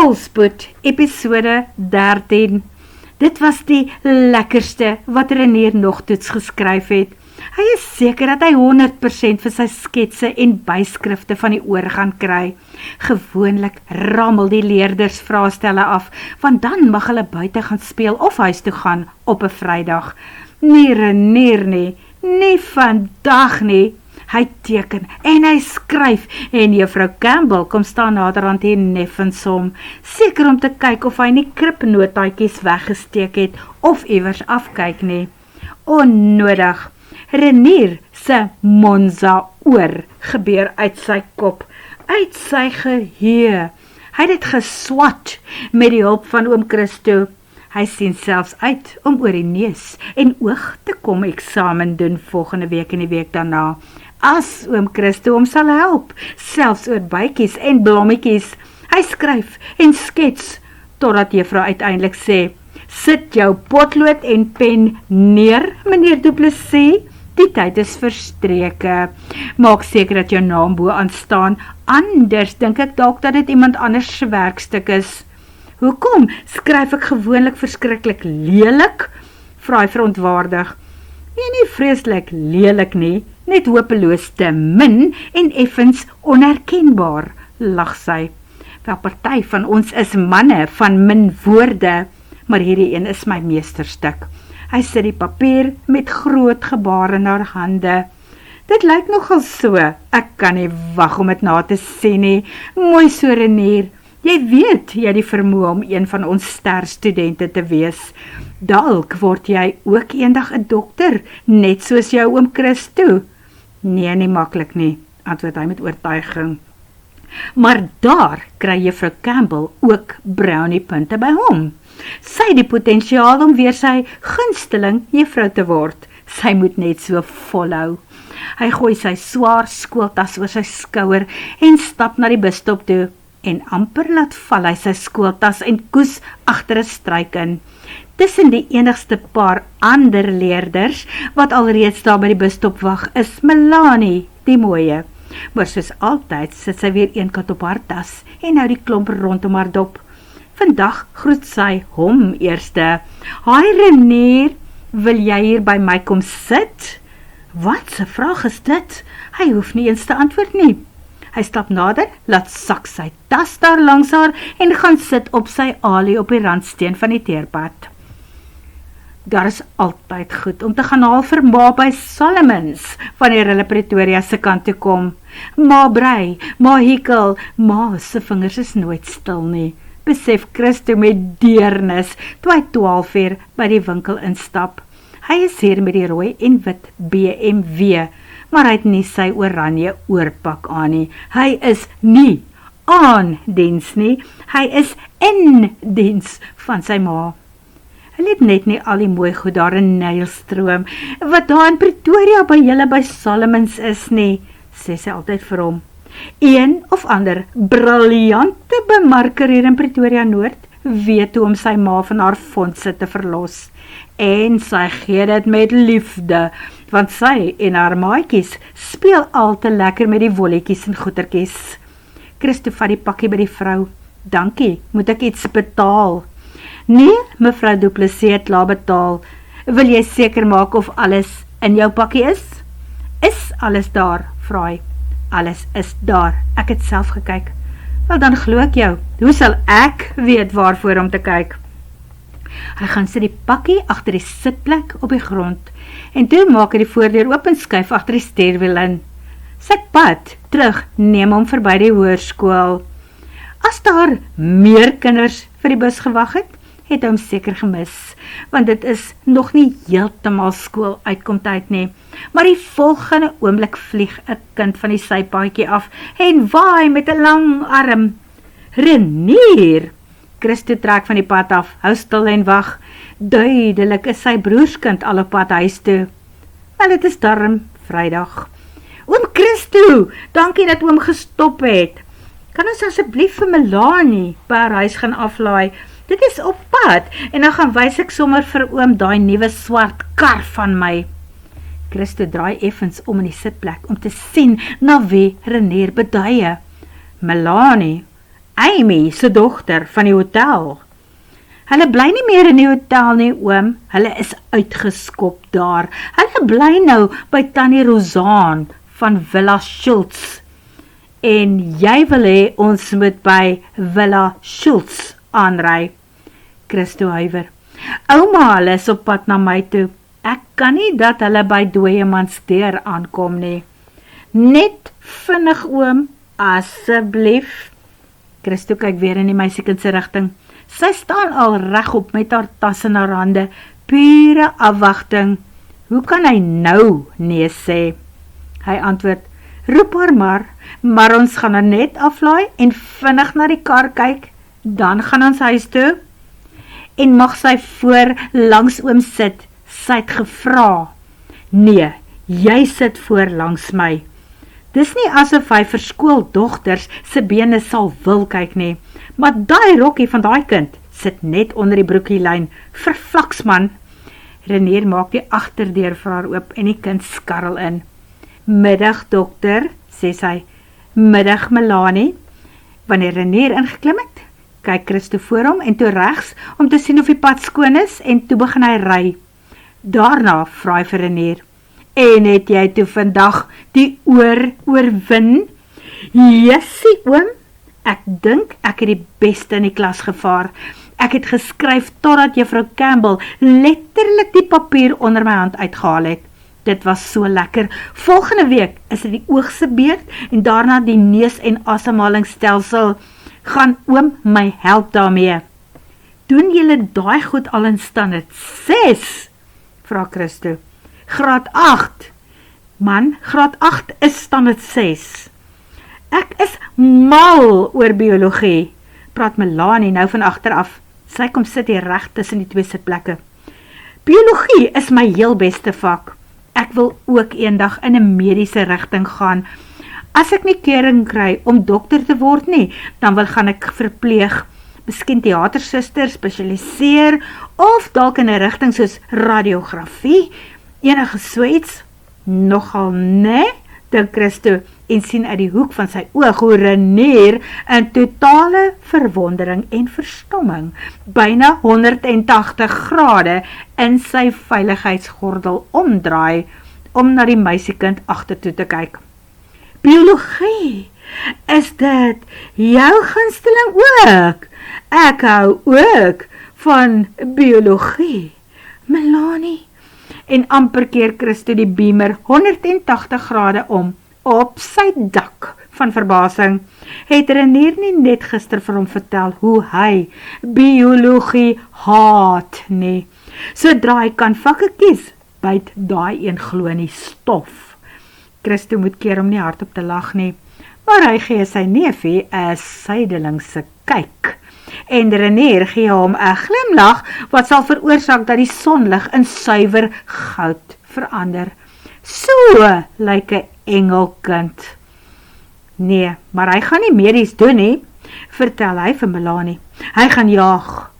Volspoed, episode 13. Dit was die lekkerste wat Renier nog toets geskryf het. Hy is seker dat hy 100% vir sy sketse en byskrifte van die oor gaan kry. Gewoonlik rammel die leerders vraestelle af, want dan mag hulle buite gaan speel of huis toe gaan op 'n Vrydag. Nie Renier nie, nie vandag nie. Hy teken en hy skryf en juffrou Campbell kom staan naderhand hier neffens hom, seker om te kyk of hy nie kripnotaatjies weggesteek het of iewers afkyk nie. Onnodig. Renier se Monza oor gebeur uit sy kop, uit sy geheue. Hy het dit geswat met die hulp van oom Christo. Hy sien selfs uit om oor die neus en oog te kom eksamen doen volgende week en die week daarna. As oom Christo hom sal help, selfs oor bytjies en blommetjies. Hy skryf en skets, totdat juffrou uiteindelik sê, sit jou potlood en pen neer, meneer Du Plessis. Die tyd is verstreke. Maak seker dat jou naam bo aanstaan, anders dink ek dalk dat dit iemand anders se werkstuk is. Hoekom skryf ek gewoonlik verskriklik lelik? Vra hy verontwaardig. Nie vreeslik lelik nie, net hopeloos te min en effens onherkenbaar, lag sy. Wel, party van ons is manne van min woorde, maar hierdie een is my meesterstuk. Hy sit die papier met groot gebare na hande. Dit lyk nogal so, ek kan nie wag om dit na te sien nie. Mooi so Renier, jy weet jy die vermoë om een van ons sterstudente te wees. Dalk word jy ook eendag 'n dokter, net soos jou oom Christo. Nee, nie maklik nie, antwoord hy met oortuiging. Maar daar kry juffrou Campbell ook brownie punte by hom. Sy het die potensiaal om weer sy gunsteling juffrou te word. Sy moet net so volhou. Hy gooi sy swaar skooltas oor sy skouer en stap na die busstop toe. En amper laat val hy sy skooltas en koes agter 'n struik in. Tussen die enigste paar ander leerders wat alreeds daar by die busstop wag, is Melanie, die mooie. Maar soos altyd sit sy weer een kant op haar tas en hou die klomp rondom haar dop. Vandag groet sy hom eerste. Hi Renier, wil jy hier by my kom sit? Wat 'n vraag is dit? Hy hoef nie eens te antwoord nie. Hy stap nader, laat sak sy tas daar langs haar en gaan sit op sy alie op die randsteen van die teerpad. Daar is altyd goed om te gaan haal vir ma by Solomons, wanneer hulle Pretoria se kant toe kom. Ma brei, ma hikkel, ma se vingers is nooit stil nie, besef Christo met deernis, toe hy 12 uur by die winkel instap. Hy is hier met die rooi en wit BMW, maar hy het nie sy oranje oorpak aan nie. Hy is nie aan diens nie, hy is in diens van sy ma. Hulle het net nie al die mooi goed daar in Nylstroom, wat daar in Pretoria by julle by Solomons is nie, sê sy altyd vir hom. Een of ander briljante bemarker hier in Pretoria Noord weet hoe om sy ma van haar fondse te verlos. En sy gee dit met liefde, want sy en haar maatjies speel al te lekker met die wolletjies en goetertjies. Christo vat die pakkie by die vrou. Dankie, moet ek iets betaal? Nee, mevrou Du Plessis het klaar betaal. Wil jy seker maak of alles in jou pakkie is? Is alles daar, vra hy. Alles is daar, ek het self gekyk. Wel dan glo ek jou, hoe sal ek weet waarvoor om te kyk? Hy gaan sit die pakkie agter die sitplek op die grond, en toe maak hy die voordeur oop en skuif agter die steerwiel in. Sy pad terug neem hom verby die hoërskool. As daar meer kinders vir die bus gewag het, het hy hom seker gemis, want dit is nog nie heeltemal skool uitkomtyd nie. Maar die volgende oomblik vlieg 'n kind van die sypaadjie af en waai met 'n lang arm. Renier! Christo trek van die pad af, hou stil en wag. Duidelik is sy broerskind al op pad huis toe. Wel, dit is darm Vrydag. Oom Christo, dankie dat oom gestop het. Kan ons asseblief vir Melanie by haar huis gaan aflaai? Dit is op pad, en dan gaan wys ek sommer vir oom daai nuwe swart kar van my. Christo draai effens om in die sitplek om te sien na wie Renier beduie. Melanie, Amy se dogter van die hotel. Hulle bly nie meer in die hotel nie, oom. Hulle is uitgeskop daar. Hulle bly nou by Tannie Rozaan van Villa Schultz. En jy wil hê ons moet by Villa Schultz aanry. Christo huiwer. Ouma, hulle is op pad na my toe. Ek kan nie dat hulle by Dooiemansdeur aankom nie. Net vinnig, oom, asseblief. Christo kyk weer in die meisiekind se rigting. Sy staan al regop met haar tas in haar hande, pure afwagting. Hoe kan hy nou nee sê? Hy antwoord, roep haar maar ons gaan haar net aflaai en vinnig na die kar kyk, dan gaan ons huis toe. En mag sy voor langs oom sit, sy het gevra. Nee, jy sit voor langs my. Dis nie asof hy verskool dogters se bene sal wil kyk nie, maar daai rokkie van daai kind sit net onder die broekielyn, verflaksman. Renier maak die agterdeur vir haar oop en die kind skarrel in. Middag dokter, sê sy, middag Melanie. Wanneer Renier ingeklim het, kyk Christo voor hom en toe regs om te sien of die pad skoon is en toe begin hy ry. Daarna vra hy vir Renier, en het jy toe vandag die oorwin? Jessie oom, ek dink ek het die beste in die klas gevaar. Ek het geskryf totdat juffrou Campbell letterlik die papier onder my hand uitgehaal het. Dit was so lekker. Volgende week is dit die oogse beurt en daarna die neus- en asemhalingsstelsel. Gaan oom my help daarmee. Doen julle daai goed al in standaard 6? Vra Christo. Graad 8. Man, graad 8 is standaard 6. Ek is mal oor biologie, praat Melanie nou van agteraf. Sy kom sit hier reg tussen die twee sitplekke. Biologie is my heel beste vak. Ek wil ook eendag in 'n mediese rigting gaan. As ek nie keuring kry om dokter te word nie, dan gaan ek verpleeg, miskien teatersuster, spesialiseer, of dalk in 'n rigting soos radiografie, enige soets. Nogal nee, dink Christo, en sien uit die hoek van sy oog hoe Renier in totale verwondering en verstomming, byna 180 grade in sy veiligheidsgordel omdraai, om na die meisiekind agtertoe te kyk. Biologie, is dit jou gunsteling ook? Ek hou ook van biologie. Melanie, en amper keer Christo die beamer 180 grade om, op sy dak van verbasing, het Renier nie net gister vir hom vertel hoe hy biologie haat nie. Sodra hy kan vakke kies, byt daai een glo nie stof. Christo moet keer om nie hardop te lag nie, maar hy gee sy neefie 'n sydelingse kyk. En Renier gee hom 'n glimlag wat sal veroorsaak dat die sonlig in suiwer goud verander. So lyk 'n engelkind. Nee, maar hy gaan nie medies doen nie, vertel hy vir Melanie. Hy gaan jaag.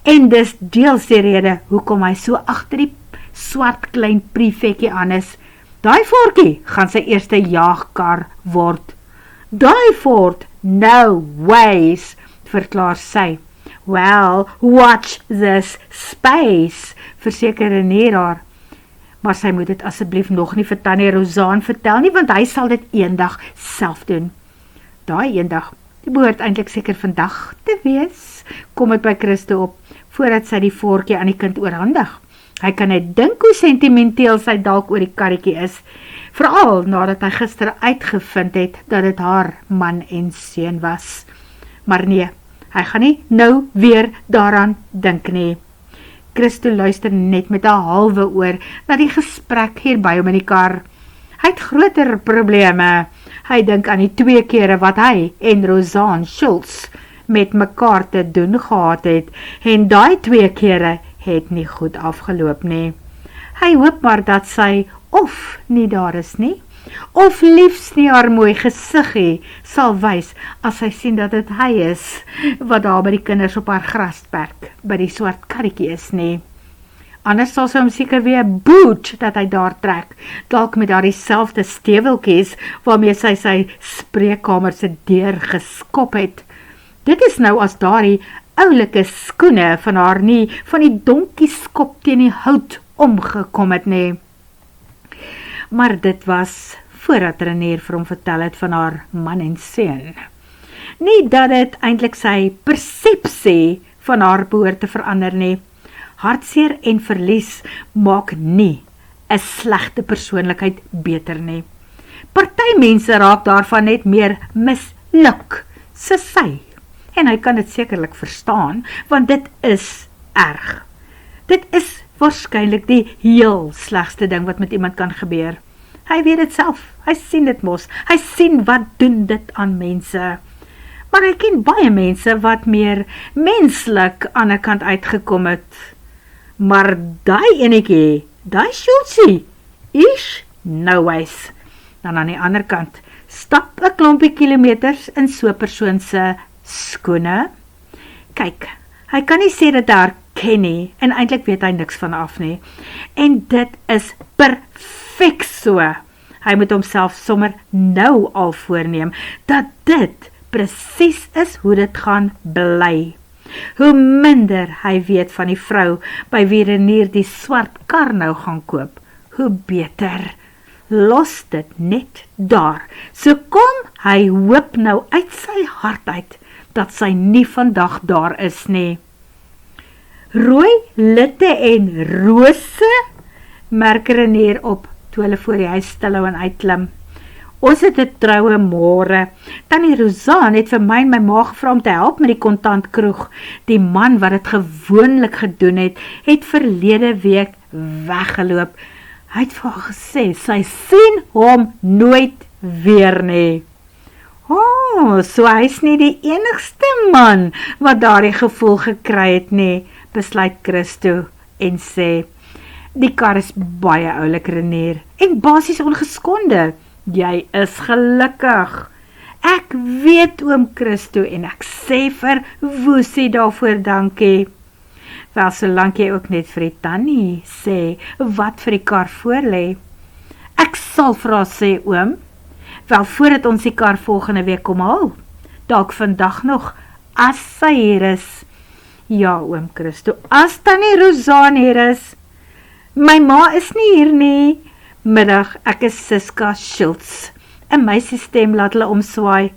En dis deels die rede hoekom hy so agter die swart klein prefekkie aan is. Daai voortjie gaan sy eerste jaagkar word. Daai voort, no ways, verklaar sy. Well, watch this space, verseker Renier haar. Maar sy moet dit asseblief nog nie vir Tannie Rozaan vertel nie, want hy sal dit eendag self doen. Daai eendag, die behoort eintlik seker vandag te wees, kom het by Christo op, voordat sy die voortjie aan die kind oorhandig. Hy kan net dink hoe sentimenteel sy dalk oor die karretjie is, veral nadat hy gister uitgevind het dat dit haar man en seun was. Maar nee, hy gaan nie nou weer daaraan dink nie. Christo luister net met 'n halwe oor na die gesprek hier by hom in die kar. Hy het groter probleme. Hy dink aan die 2 kere wat hy en Rozaan Schultz met mekaar te doen gehad het, en daai 2 kere het nie goed afgeloop nie. Hy hoop maar dat sy of nie daar is nie, of liefs nie haar mooi gesiggie sal wys as hy sien dat dit hy is, wat daar by die kinders op haar grasperk by die swart karretjie is nie. Anders sal sy hom seker weer boet dat hy daar trek, dalk met daar dieselfde steweltjies waarmee sy spreekkamer se deur geskop het. Dit is nou as daardie oulike skoene van haar nie van die donkieskop teen die hout omgekom het nie. Maar dit was voordat René vir hom vertel het van haar man en seun. Nie dat dit eintlik sy persepsie van haar behoort te verander nie. Hartseer en verlies maak nie 'n slegte persoonlikheid beter nie. Party mense raak daarvan net meer misluk, soos sy. En hy kan dit sekerlik verstaan, want dit is erg. Dit is waarskynlik die heel slegste ding wat met iemand kan gebeur. Hy weet dit self, hy sien dit mos, hy sien wat doen dit aan mense. Maar hy ken baie mense wat meer menslik aan die kant uitgekom het. Maar daai enetjie, daai Schultzie, is no ways. Dan aan die ander kant, stap 'n klompie kilometers in so 'n persoon se skoene. Kyk, hy kan nie sê dat hy haar ken nie, en eintlik weet hy niks van af nie. En dit is perfek so. Hy moet homself sommer nou al voorneem, dat dit presies is hoe dit gaan bly. Hoe minder hy weet van die vrou, by wie René die swart kar nou gaan koop, hoe beter. Los dit net daar. So kom hy hoop nou uit sy hart uit, dat sy nie vandag daar is nie. Rooi, litte en rose, merk René op, toe hulle voor die huis stilhou en uitklim. Ons het 'n troue môre. Tannie Rosanne het vir my en my ma gevra om te help met die kontantkroeg. Die man wat dit gewoonlik gedoen het verlede week weggeloop. Hy het vir haar gesê, sy sien hom nooit weer nie. So hy is nie die enigste man wat daardie gevoel gekry het nie, besluit Christo en sê, die kar is baie oulik, René, en basies ongeskonde. Jy is gelukkig. Ek weet oom Christo en ek sê vir Woesie daarvoor dankie. Wel, solank jy ook net vir die tannie sê wat vir die kar voorlê. Ek sal vir haar sê, oom, wel voordat ons die kar volgende week kom haal. Dalk vandag nog, as sy hier is. Ja, oom Christo, as tannie Rosanne hier is. My ma is nie hier nie. Middag, ek is Siska Schultz. 'n meisiestem laat hulle omswaai.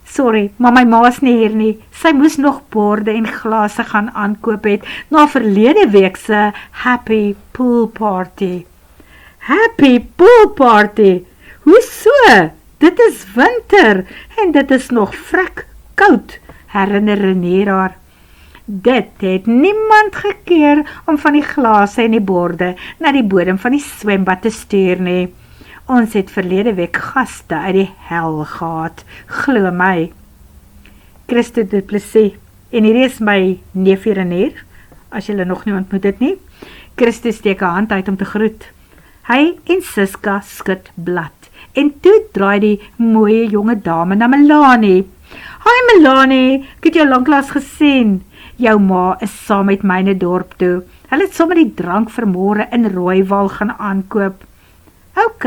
Sorry, maar my ma is nie hier nie. Sy moes nog borde en glase gaan aankoop het na verlede week se happy pool party. Happy pool party? Hoe so? Dit is winter en dit is nog vrek koud, herinner René haar. Dit het niemand gekeer om van die glase en die borde na die bodem van die swembad te stuur nie. Ons het verlede week gaste uit die hel gehad, glo my. Christo du Plessis, en hier is my neefie René, as julle nog nie ontmoet het nie. Christo steek 'n hand uit om te groet. Hy en Siska skud blad, en toe draai die mooie jonge dame na Melanie. Hi Melanie, ek het jou lanklaas gesien. Jou ma is saam met my in die dorp toe. Hulle het sommer die drank vir môre in Rooiwal gaan aankoop. OK,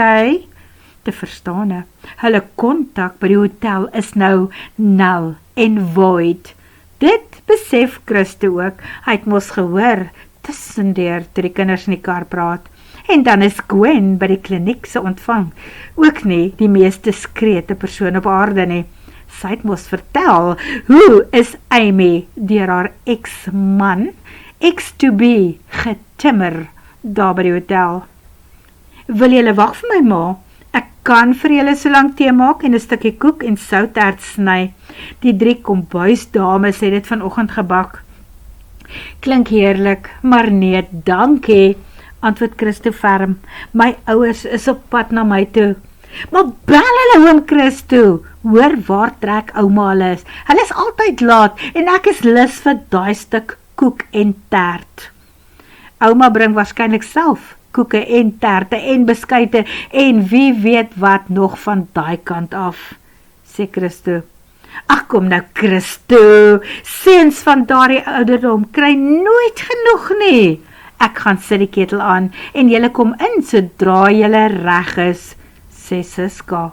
te verstaan. Hulle kontak by die hotel is nou null en void. Dit besef Christo ook. Hy het mos gehoor tussendeur toe die kinders in die kar praat. En dan is Gwen by die kliniek se ontvang. Ook nie die mees diskrete persoon op aarde nie. Sy het mos vertel, hoe is Amy deur haar ex-man, ex-to-be, getimmer daar by die hotel. Wil julle wag vir my ma? Ek kan vir julle so lank tee maak en 'n stukkie koek en soutert sny. Die 3 kombuisdames het dit vanoggend gebak. Klink heerlik, maar nee, dankie, antwoord Christo ferm. My ouers is op pad na my toe. Maar bel hulle oom Christo, hoor waar trek ouma hulle is. Hulle is altyd laat en ek is lus vir daai stuk koek en tert. Ouma bring waarskynlik self koeke en terte en beskuite en wie weet wat nog van daai kant af, sê Christo. Ag kom nou Christo, seuns van daardie ouderdom kry nooit genoeg nie. Ek gaan sit die ketel aan en julle kom in sodra julle reg is, sê Siska.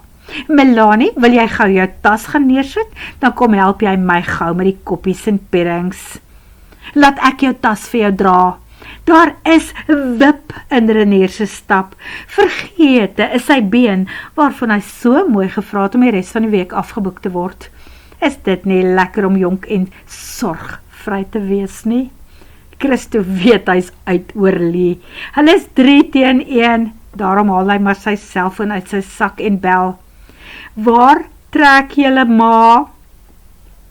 Melanie, wil jy gou jou tas gaan neersit? Dan kom help jy my gou met die koppies en perrings. Laat ek jou tas vir jou dra. Daar is wip in René se stap. Vergete is sy been, waarvan hy so mooi gevra het om die res van die week afgeboek te word. Is dit nie lekker om jonk en sorgvry te wees nie? Christo weet hy's uit oorlie. Hulle is 3-1, daarom haal hy maar sy selfoon uit sy sak en bel. Waar trek julle ma?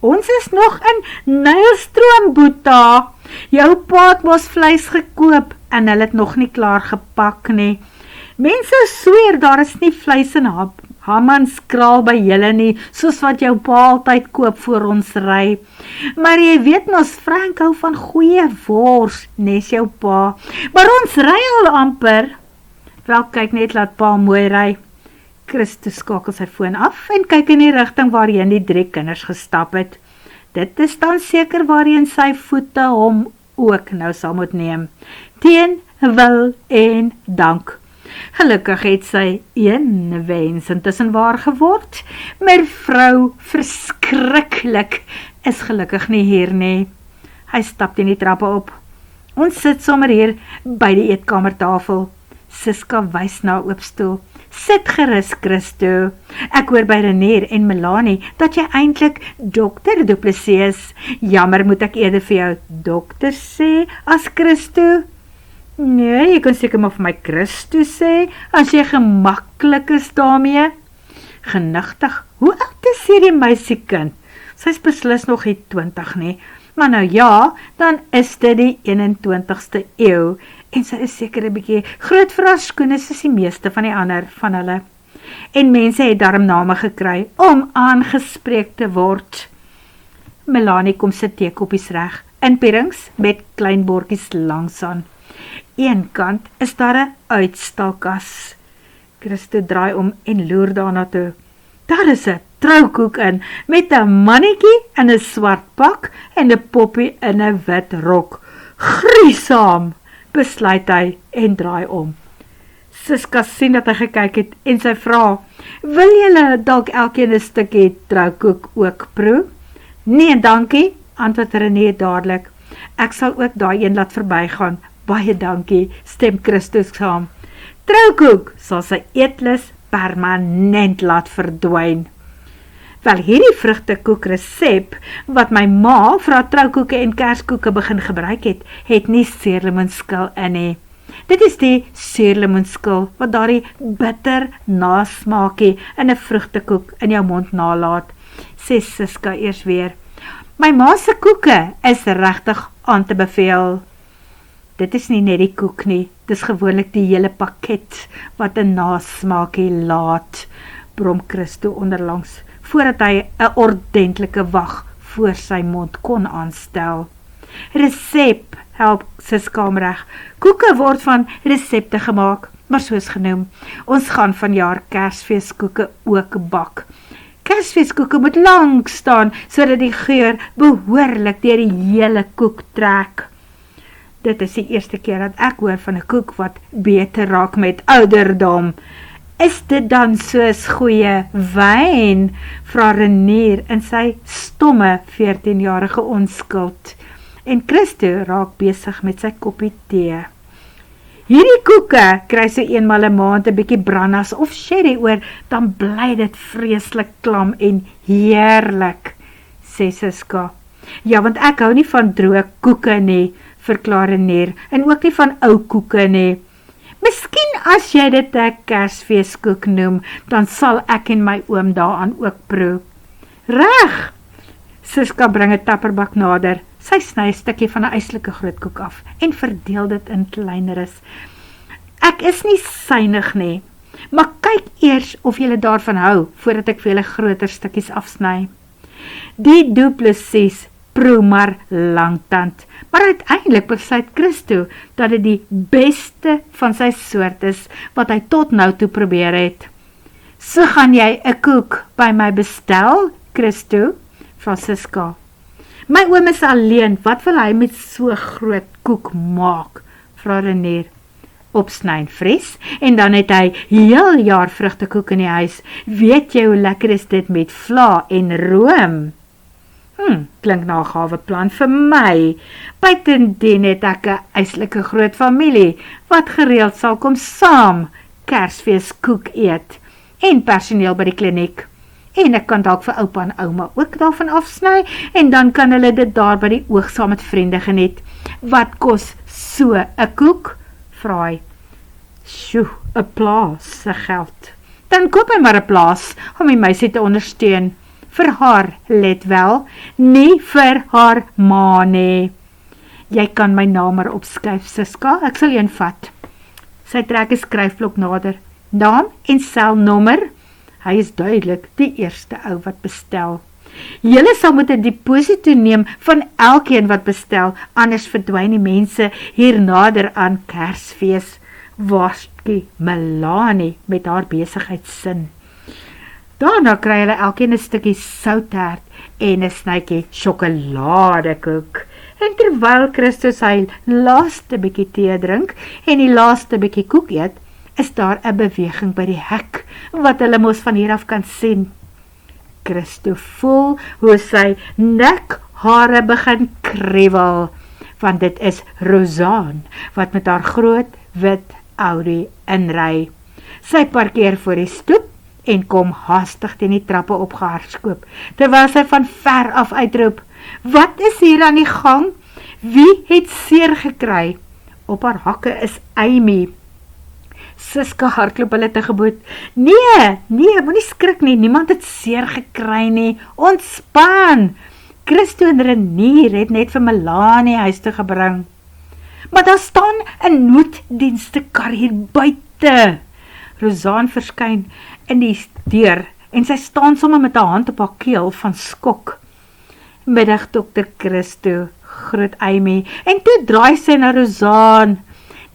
Ons is nog in Nylstroom, Boeta. Jou pa het mos vleis gekoop en hulle het nog nie klaar gepak nie. Mense sweer daar is nie vleis en Hammanskraal by julle nie, soos wat jou pa altyd koop voor ons ry. Maar jy weet mos, Frank hou van goeie wors, nes jou pa. Maar ons ry al amper. Wel, kyk net, laat pa mooi ry. Christo skakel sy foon af en kyk in die rigting waarheen die 3 kinders gestap het. Dit is dan seker waarheen sy voete hom ook nou sal moet neem. Teen wil en dank. Gelukkig het sy een wens intussen waar geword. Mevrou verskriklik is gelukkig nie hier nie. Hy stap teen die trappe op. Ons sit sommer hier by die eetkamertafel. Siska wys na 'n oop stoel. Sit gerus, Christo. Ek hoor by René en Melanie dat jy eintlik dokter Du Plessis is. Jammer, moet ek eerder vir jou dokter sê as Christo? Nee, jy kan seker maar vir my Christo sê, as jy gemaklik is daarmee. Genigtig, hoe oud is hierdie meisiekind? Sy is beslis nog nie 20 nie, maar nou ja, dan is dit die 21ste eeu, en sy is seker 'n bietjie groot vir haar skoene soos die meeste van die ander van hulle. En mense het daarom name gekry om aangespreek te word. Melanie kom sit teekoppies reg, in perrings met klein bordjies langs aan. Een kant is daar 'n uitstalkas. Christo draai om en loer daarna toe. Daar is 'n troukoek in, met 'n mannetjie in 'n swart pak en 'n poppie in 'n wit rok. Griesaam, besluit hy en draai om. Siska sien dat hy gekyk het en sy vra, wil julle dalk elkeen 'n stukkie troukoek ook proe? Nee, dankie, antwoord René dadelik. Ek sal ook daai een laat verbygaan. Baie dankie, stem Christo saam. Troukoek sal sy eetlus permanent laat verdwyn. Wel, hierdie vrugtekoek resep wat my ma vir haar troukoeke en kerskoeke begin gebruik het, het nie suurlemoenskil in nie. Dit is die suurlemoenskil wat daardie bitter nasmaakie in 'n vrugtekoek in jou mond nalaat, sê Siska eers weer. My ma se koeke is regtig aan te beveel. Dit is nie net die koek nie, dis gewoonlik die hele pakket wat 'n nasmaakie laat, brom Christo onderlangs, voordat hy 'n ordentlike wag voor sy mond kon aanstel. Resep, help Siska reg. Koeke word van resepte gemaak, maar soos genoem, ons gaan vanjaar Kersfeeskoeke ook bak. Kersfeeskoeke moet lank staan, sodat die geur behoorlik deur die hele koek trek. Dit is die eerste keer dat ek hoor van 'n koek wat beter raak met ouderdom. Is dit dan soos goeie wyn? Vra René in sy stomme 14-jarige onskuld. En Christo raak besig met sy koppie tee. Hierdie koeke kry so eenmal 'n maand 'n bietjie brandas of sherry oor, dan bly dit vreeslik klam en heerlik, sê Siska. Ja, want ek hou nie van droë koeke nie, verklaar René, en ook nie van ou koeke nie. Miskien as jy dit 'n Kersfeeskoek noem, dan sal ek en my oom daaraan ook proe. Reg! Siska bring 'n tapperbak nader. Sy sny 'n stukkie van 'n eislike grootkoek af en verdeel dit in kleineres. Ek is nie synig nie, maar kyk eers of jy daarvan hou, voordat ek vir julle groter stukkies afsny. Die Du Plessis proe maar langtand, maar uiteindelik besluit Christo dat dit die beste van sy soort is, wat hy tot nou toe probeer het. So gaan jy 'n koek by my bestel, Christo? Vra Siska. My oom is alleen, wat wil hy met so groot koek maak? Vra René. opsny en vries, en dan het hy heel jaar vrugtekoek in die huis. Weet jy hoe lekker is dit met vla en room? Klink na 'n gawe plan vir my. Buitendien het ek 'n eislike groot familie, wat gereeld sal kom saam Kersfeeskoek eet, en personeel by die kliniek. En ek kan dalk vir oupa en ouma ook daarvan afsny, en dan kan hulle dit daar by die oog saam met vriende geniet. Wat kos so 'n koek? Vra hy. Sjoe, 'n plaas se geld. Dan koop hy maar 'n plaas om die meisie te ondersteun. Vir haar, let wel, nie vir haar ma nie. Jy kan my naam maar opskryf, Siska, ek sal een vat. Sy trek 'n skryfblok nader. Naam en selnommer. Hy is duidelik die eerste ou wat bestel. Julle sal moet 'n deposito neem van elkeen wat bestel, anders verdwyn die mense hier nader aan Kersfees. Waarskie Melanie met haar besigheidsin. Daarna kry hulle elkeen 'n stukkie soutert en 'n snytjie sjokoladekoek. En terwyl Christus hy laaste bietjie tee drink en die laaste bietjie koek eet, is daar 'n beweging by die hek, wat hulle mos van hier af kan sien. Christo voel hoe sy nekhare begin kriewel, want dit is Rozaan, wat met haar groot wit Audi inry. Sy parkeer voor die stoep en kom haastig teen die trappe opgehardloop, terwyl sy van ver af uitroep, wat is hier aan die gang? Wie het seer gekry? Op haar hakke is Amy. Siska hardloop hulle tegemoet. Nee, moenie skrik nie, niemand het seer gekry nie, ontspan. Christo en Renier het net vir Melanie huis toe gebring. Maar daar staan 'n nooddienste kar hier buite. Rozaan verskyn in die deur en sy staan sommer met haar hand op haar keel van skok. Middag, Dr. Christo, groet Amy, en toe draai sy na Rozaan.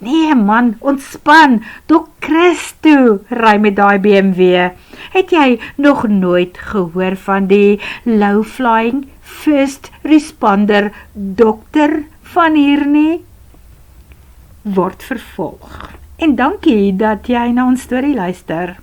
Nee man, ontspan, Dr. Christo, ry met daai BMW. Het jy nog nooit gehoor van die low flying first responder dokter van hier nie? Word vervolg. En dankie dat jy na ons storie luister.